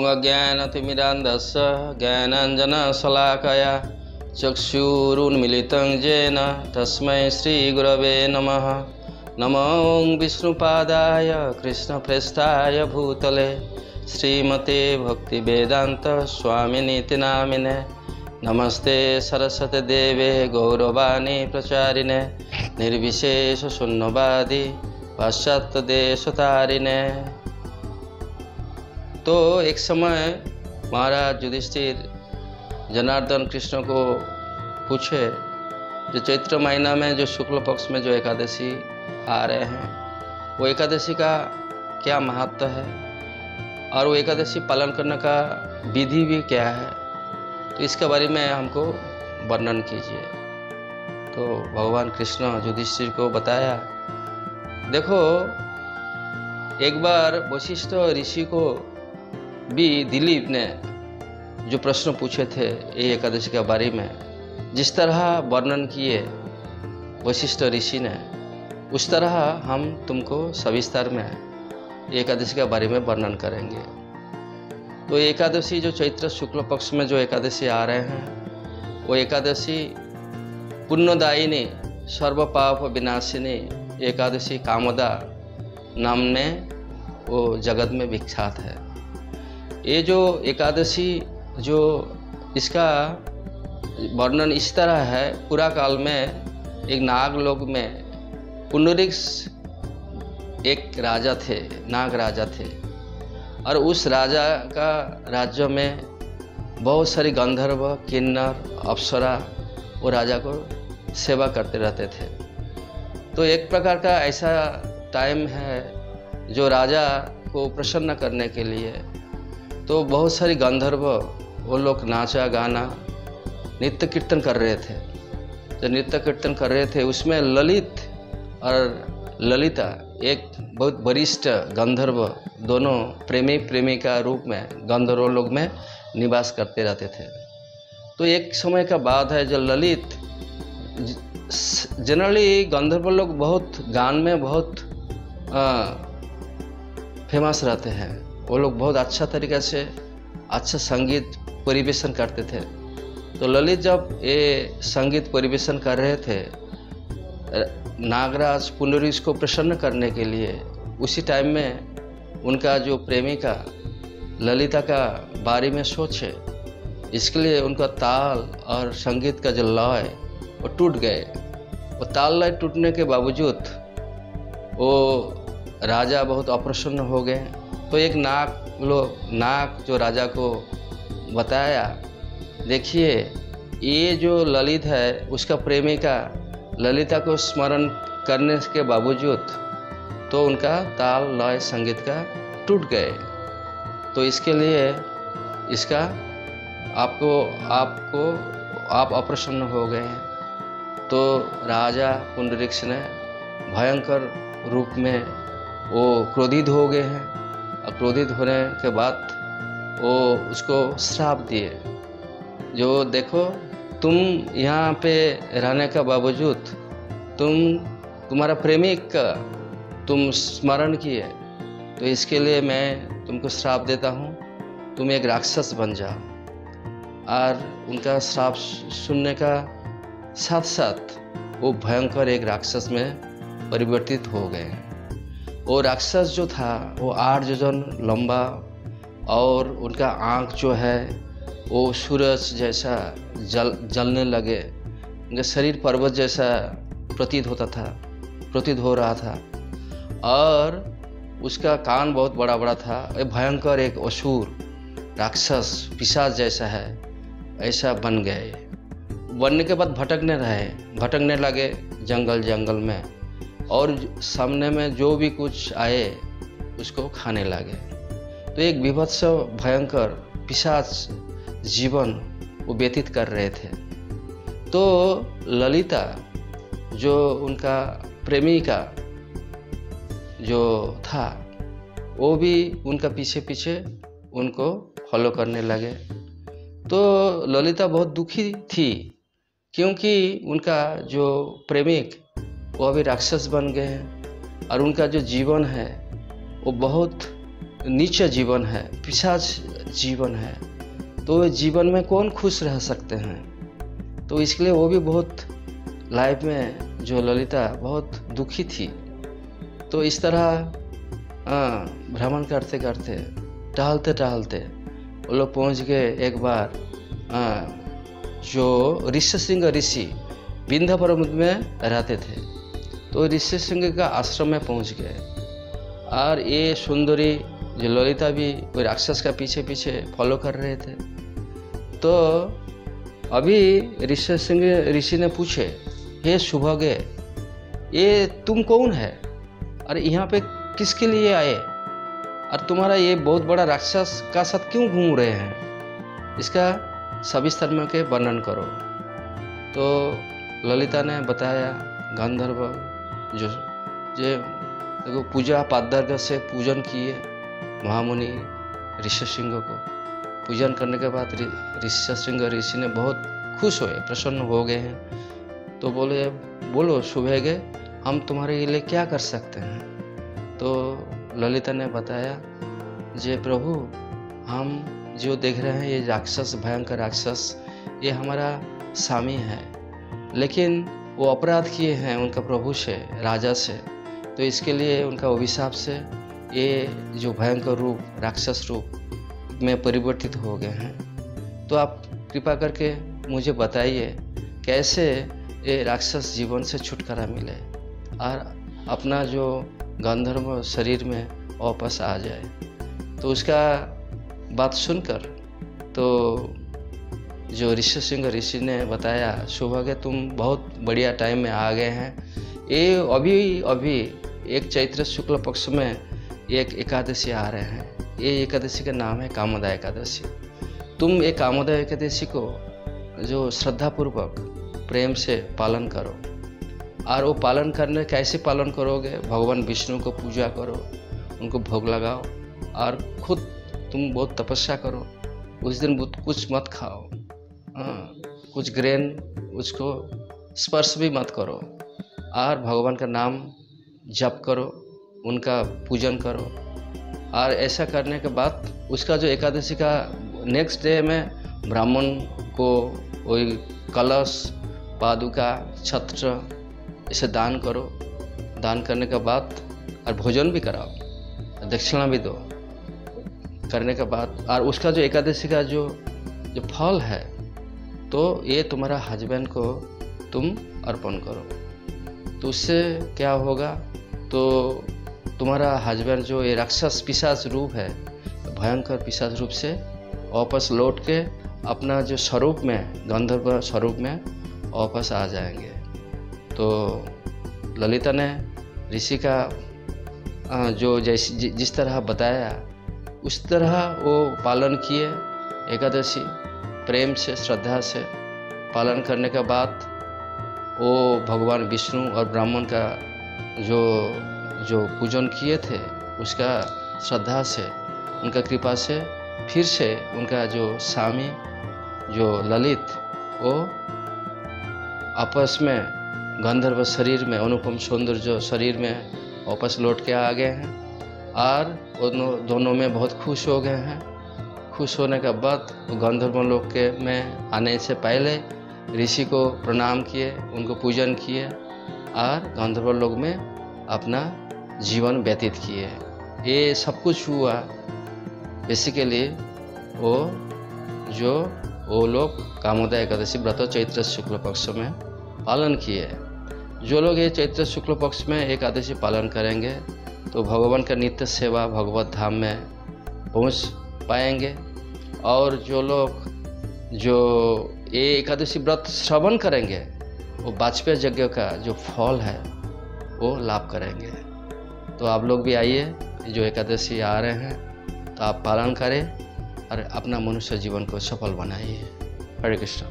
ॐ अज्ञानतिमिरान्धस्य ज्ञानाञ्जनशलाकया चक्षुरुन्मिलितं येन तस्मै श्रीगुरवे नमः। नमो विष्णुपादाय कृष्णप्रेष्ठाय भूतले श्रीमते भक्तिवेदान्त स्वामिनीति नामिने। नमस्ते सरस्वती देवे गौरवाणी प्रचारिणे निर्विशेष शून्यवादी पाश्चात्य देशतारिणे। तो एक समय महाराज युधिष्ठिर जनार्दन कृष्ण को पूछे, जो चैत्र महीना में जो शुक्ल पक्ष में जो एकादशी आ रहे हैं, वो एकादशी का क्या महत्व है और वो एकादशी पालन करने का विधि भी क्या है, तो इसके बारे में हमको वर्णन कीजिए। तो भगवान कृष्ण युधिष्ठिर को बताया, देखो एक बार वशिष्ठ ऋषि को भी दिलीप ने जो प्रश्न पूछे थे ये एकादशी के बारे में, जिस तरह वर्णन किए वशिष्ठ ऋषि ने, उस तरह हम तुमको सविस्तार में एकादशी के बारे में वर्णन करेंगे। तो एकादशी जो चैत्र शुक्ल पक्ष में जो एकादशी आ रहे हैं, वो एकादशी पुण्यदायिनी सर्व पाप विनाशिनी एकादशी कामदा नाम में वो जगत में विख्यात है। ये जो एकादशी जो इसका वर्णन इस तरह है, पूरा काल में एक नागलोक में पुंडरीक्ष एक राजा थे, नाग राजा थे, और उस राजा का राज्य में बहुत सारी गंधर्व किन्नर अप्सरा वो राजा को सेवा करते रहते थे। तो एक प्रकार का ऐसा टाइम है जो राजा को प्रसन्न करने के लिए तो बहुत सारी गंधर्व वो लोग नाचा गाना नृत्य कीर्तन कर रहे थे। जो नृत्य कीर्तन कर रहे थे उसमें ललित और ललिता एक बहुत वरिष्ठ गंधर्व दोनों प्रेमी प्रेमिका रूप में गंधर्व लोग में निवास करते रहते थे। तो एक समय का बात है जब ललित, जनरली गंधर्व लोग बहुत गान में बहुत फेमस रहते हैं, वो लोग बहुत अच्छा तरीक़े से अच्छा संगीत परिवेशन करते थे। तो ललित जब ये संगीत परिवेशन कर रहे थे नागराज पुंडरीक्ष को प्रसन्न करने के लिए, उसी टाइम में उनका जो प्रेमिका ललिता का बारे में सोचे, इसके लिए उनका ताल और संगीत का जो लय वो टूट गए। वो ताल लय टूटने के बावजूद वो राजा बहुत अप्रसन्न हो गए। तो एक नाग जो राजा को बताया, देखिए ये जो ललित है उसका प्रेमिका ललिता को स्मरण करने के बावजूद तो उनका ताल लय संगीत का टूट गए। तो इसके लिए इसका आप अप्रसन्न हो गए हैं। तो राजा पुंडरीक्ष ने भयंकर रूप में वो क्रोधित हो गए हैं, और क्रोधित होने के बाद वो उसको श्राप दिए, जो देखो तुम यहाँ पे रहने का बावजूद तुम्हारा प्रेमिक का तुम स्मरण किए, तो इसके लिए मैं तुमको श्राप देता हूँ, तुम एक राक्षस बन जाओ। और उनका श्राप सुनने का साथ साथ वो भयंकर एक राक्षस में परिवर्तित हो गए। वो राक्षस जो था वो 8 योजन लंबा, और उनका आँख जो है वो सूरज जैसा जलने लगे, उनका शरीर पर्वत जैसा प्रतीत हो रहा था, और उसका कान बहुत बड़ा बड़ा था। ये भयंकर एक असुर राक्षस पिशाच जैसा है, ऐसा बन गए। बनने के बाद भटकने लगे जंगल में, और सामने में जो भी कुछ आए उसको खाने लगे। तो एक विभत्स भयंकर पिशाच जीवन वो व्यतीत कर रहे थे। तो ललिता जो उनका प्रेमिका जो था वो भी उनका पीछे उनको फॉलो करने लगे। तो ललिता बहुत दुखी थी, क्योंकि उनका जो प्रेमिक वो अभी राक्षस बन गए हैं, और उनका जो जीवन है वो बहुत नीचा जीवन है, पिशाच जीवन है, तो जीवन में कौन खुश रह सकते हैं। तो इसके लिए वो भी बहुत लाइफ में जो ललिता बहुत दुखी थी। तो इस तरह भ्रमण करते करते टहलते टहलते वो लोग पहुँच गए एक बार जो ऋष्यशृंग ऋषि विंध्य पर्वत में रहते थे। तो ऋष्यशृंग का आश्रम में पहुँच गए और ये सुंदरी जो ललिता भी कोई राक्षस का पीछे पीछे फॉलो कर रहे थे। तो अभी ऋष्यशृंग ऋषि ने पूछे, हे सुभगे, ये तुम कौन है, अरे यहाँ पे किसके लिए आए, और तुम्हारा ये बहुत बड़ा राक्षस का साथ क्यों घूम रहे हैं, इसका सविस्तर में के वर्णन करो। तो ललिता ने बताया, गंधर्व जो पूजा पादर्घ से पूजन किए महामुनि ऋष्यशृंग को। पूजन करने के बाद ऋष्यशृंग ऋषि ने बहुत खुश हुए, प्रसन्न हो गए हैं। तो बोले, बोलो सुभगे, हम तुम्हारे लिए क्या कर सकते हैं। तो ललिता ने बताया, जे प्रभु, हम जो देख रहे हैं ये राक्षस, भयंकर राक्षस, ये हमारा स्वामी है, लेकिन वो अपराध किए हैं उनका प्रभु से, राजा से। तो इसके लिए उनका अभिशाप से ये जो भयंकर रूप, राक्षस रूप में परिवर्तित हो गए हैं। तो आप कृपा करके मुझे बताइए कैसे ये राक्षस जीवन से छुटकारा मिले और अपना जो गंधर्व शरीर में वापस आ जाए। तो उसका बात सुनकर तो जो ऋष्यशृंग ऋषि ने बताया, सुभगे तुम बहुत बढ़िया टाइम में आ गए हैं। ये अभी एक चैत्र शुक्ल पक्ष में एक एकादशी आ रहे हैं। ये एकादशी का नाम है कामोदा एकादशी। तुम एक कामोदा एकादशी को जो श्रद्धापूर्वक प्रेम से पालन करो, और वो पालन करने कैसे पालन करोगे, भगवान विष्णु को पूजा करो, उनको भोग लगाओ, और खुद तुम बहुत तपस्या करो। उस दिन कुछ मत खाओ, कुछ ग्रेन उसको स्पर्श भी मत करो, और भगवान का नाम जप करो, उनका पूजन करो। और ऐसा करने के बाद उसका जो एकादशी का नेक्स्ट डे में ब्राह्मण को वही कलश, पादुका, छत्र इसे दान करो। दान करने के बाद और भोजन भी कराओ, दक्षिणा भी दो। करने के बाद और उसका जो एकादशी का जो फल है, तो ये तुम्हारा हस्बैंड को तुम अर्पण करो। तो उससे क्या होगा, तो तुम्हारा हस्बैंड जो ये राक्षस पिशाच रूप है, भयंकर पिशाच रूप से वापस लौट के अपना जो स्वरूप में, गंधर्व स्वरूप में वापस आ जाएंगे। तो ललिता ने ऋषि का जो जिस तरह बताया उस तरह वो पालन किए। एकादशी प्रेम से, श्रद्धा से पालन करने के बाद वो भगवान विष्णु और ब्राह्मण का जो पूजन किए थे, उसका श्रद्धा से, उनका कृपा से फिर से उनका जो स्वामी जो ललित, वो आपस में गंधर्व शरीर में, अनुपम सौंदर्य शरीर में वापस लौट के आ गए हैं, और दोनों में बहुत खुश हो गए हैं। खुश होने के बाद गंधर्व लोक के में आने से पहले ऋषि को प्रणाम किए, उनको पूजन किए, और गंधर्व लोक में अपना जीवन व्यतीत किए। ये सब कुछ हुआ बेसिकली वो लोग कामोदा एकादशी व्रत चैत्र शुक्ल पक्ष में पालन किए। जो लोग ये चैत्र शुक्ल पक्ष में एकादशी पालन करेंगे तो भगवान का नित्य सेवा भगवत धाम में पहुंच पाएंगे। और जो लोग जो ये एकादशी व्रत श्रवण करेंगे, वो वाजपेय यज्ञ का जो फल है वो लाभ करेंगे। तो आप लोग भी आइए, जो एकादशी आ रहे हैं तो आप पालन करें और अपना मनुष्य जीवन को सफल बनाइए। हरे कृष्ण।